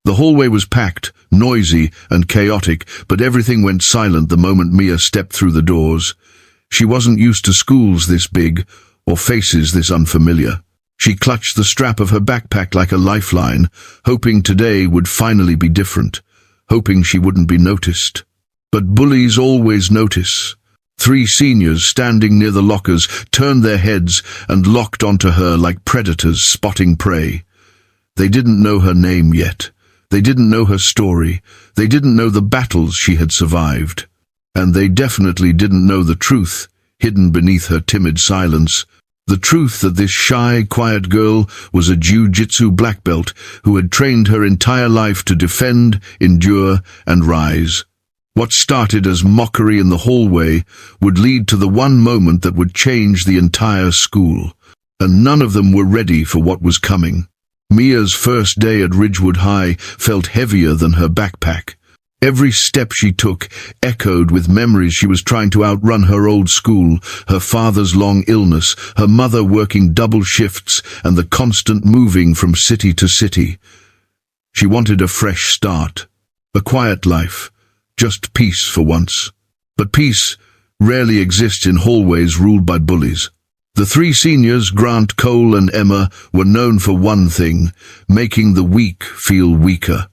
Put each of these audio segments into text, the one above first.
The hallway was packed, noisy, and chaotic, but everything went silent the moment Mia stepped through the doors. She wasn't used to schools this big, or faces this unfamiliar. She clutched the strap of her backpack like a lifeline, hoping today would finally be different, hoping she wouldn't be noticed. But bullies always notice. 3 seniors standing near the lockers turned their heads and locked onto her like predators spotting prey. They didn't know her name yet. They didn't know her story. They didn't know the battles she had survived. And they definitely didn't know the truth, hidden beneath her timid silence. The truth that this shy, quiet girl was a Jiu-Jitsu black belt who had trained her entire life to defend, endure, and rise. What started as mockery in the hallway would lead to the one moment that would change the entire school. And none of them were ready for what was coming. Mia's first day at Ridgewood High felt heavier than her backpack. Every step she took echoed with memories she was trying to outrun her old school, her father's long illness, her mother working double shifts, and the constant moving from city to city. She wanted a fresh start, a quiet life, just peace for once. But peace rarely exists in hallways ruled by bullies. The 3 seniors, Grant, Cole, and Emma, were known for one thing: making the weak feel weaker.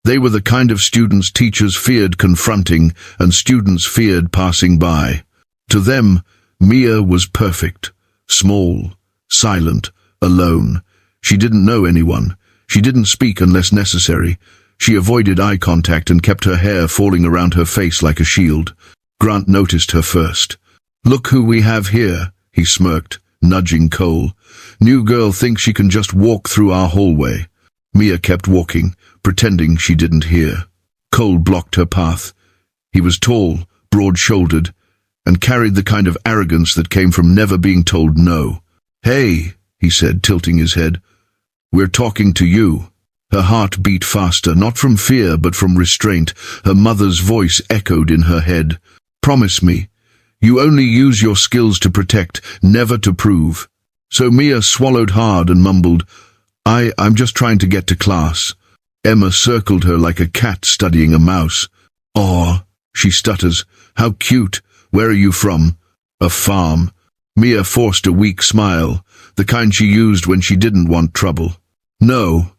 They were the kind of students teachers feared confronting and students feared passing by. To them, Mia was perfect, small, silent, alone. She didn't know anyone. She didn't speak unless necessary. She avoided eye contact and kept her hair falling around her face like a shield. Grant noticed her first. "Look who we have here," he smirked, nudging Cole. "New girl thinks she can just walk through our hallway." Mia kept walking, pretending she didn't hear. Cole blocked her path. He was tall, broad-shouldered, and carried the kind of arrogance that came from never being told no. "Hey," he said, tilting his head. "We're talking to you." Her heart beat faster, not from fear but from restraint. Her mother's voice echoed in her head. "Promise me. You only use your skills to protect, never to prove." So Mia swallowed hard and mumbled, I'm just trying to get to class." Emma circled her like a cat studying a mouse. "Aw," she stutters. "How cute. Where are you from?" "A farm." Mia forced a weak smile, the kind she used when she didn't want trouble. "No,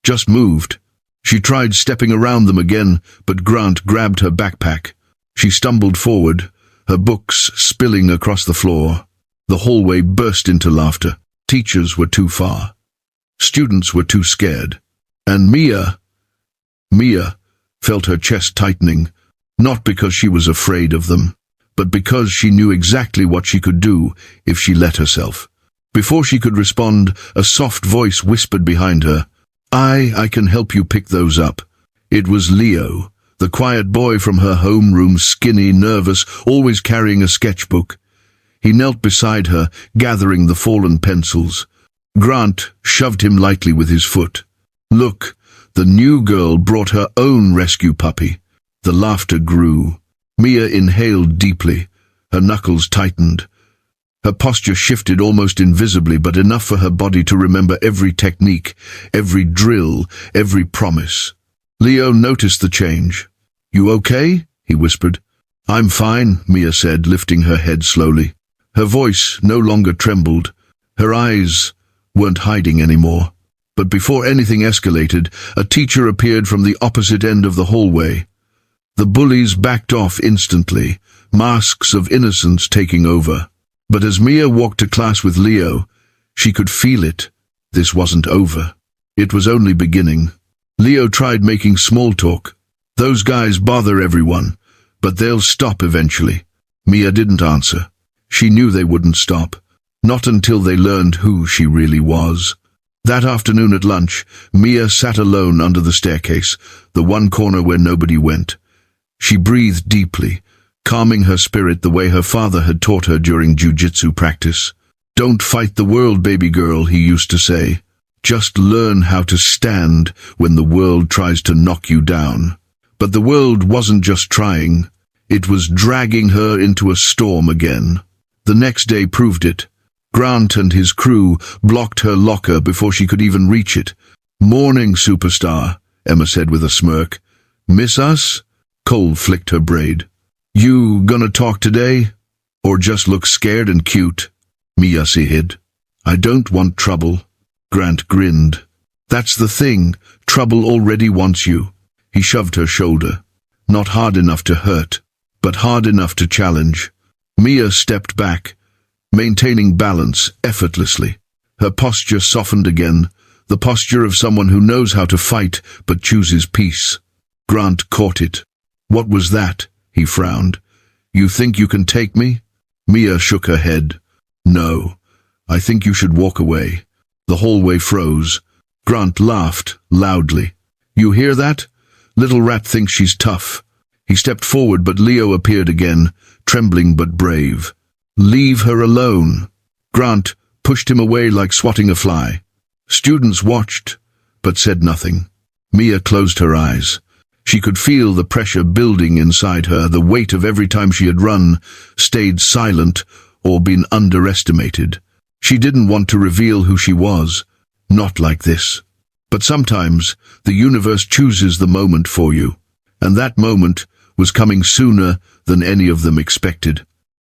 just moved." She tried stepping around them again, but Grant grabbed her backpack. She stumbled forward, her books spilling across the floor. The hallway burst into laughter. Teachers were too far. Students were too scared. And Mia felt her chest tightening, not because she was afraid of them, but because she knew exactly what she could do if she let herself. Before she could respond, a soft voice whispered behind her, I can help you pick those up." It was Leo, the quiet boy from her homeroom, skinny, nervous, always carrying a sketchbook. He knelt beside her, gathering the fallen pencils. Grant shoved him lightly with his foot. Look, the new girl brought her own rescue puppy. The laughter grew. Mia inhaled deeply. Her knuckles tightened. Her posture shifted almost invisibly, but enough for her body to remember every technique, every drill, every promise. Leo noticed the change. "You okay?" he whispered. "I'm fine," Mia said, lifting her head slowly. Her voice no longer trembled. Her eyes weren't hiding anymore. But before anything escalated, a teacher appeared from the opposite end of the hallway. The bullies backed off instantly, masks of innocence taking over. But as Mia walked to class with Leo, she could feel it. This wasn't over. It was only beginning. Leo tried making small talk. "Those guys bother everyone, but they'll stop eventually." Mia didn't answer. She knew they wouldn't stop. Not until they learned who she really was. That afternoon at lunch, Mia sat alone under the staircase, the one corner where nobody went. She breathed deeply, calming her spirit the way her father had taught her during jiu-jitsu practice. "Don't fight the world, baby girl," he used to say. "Just learn how to stand when the world tries to knock you down." But the world wasn't just trying. It was dragging her into a storm again. The next day proved it. Grant and his crew blocked her locker before she could even reach it. "Morning, superstar," Emma said with a smirk. "Miss us?" Cole flicked her braid. "You gonna talk today? Or just look scared and cute?" Mia hid. "I don't want trouble." Grant grinned. "That's the thing, trouble already wants you." He shoved her shoulder. Not hard enough to hurt, but hard enough to challenge. Mia stepped back, maintaining balance effortlessly. Her posture softened again, the posture of someone who knows how to fight but chooses peace. Grant caught it. "What was that?" he frowned. "You think you can take me?" Mia shook her head. "No, I think you should walk away." The hallway froze. Grant laughed loudly. "You hear that? Little rat thinks she's tough." He stepped forward, but Leo appeared again, trembling but brave. "Leave her alone." Grant pushed him away like swatting a fly. Students watched, but said nothing. Mia closed her eyes. She could feel the pressure building inside her, the weight of every time she had run, stayed silent, or been underestimated. She didn't want to reveal who she was. Not like this. But sometimes the universe chooses the moment for you, and that moment was coming sooner than any of them expected.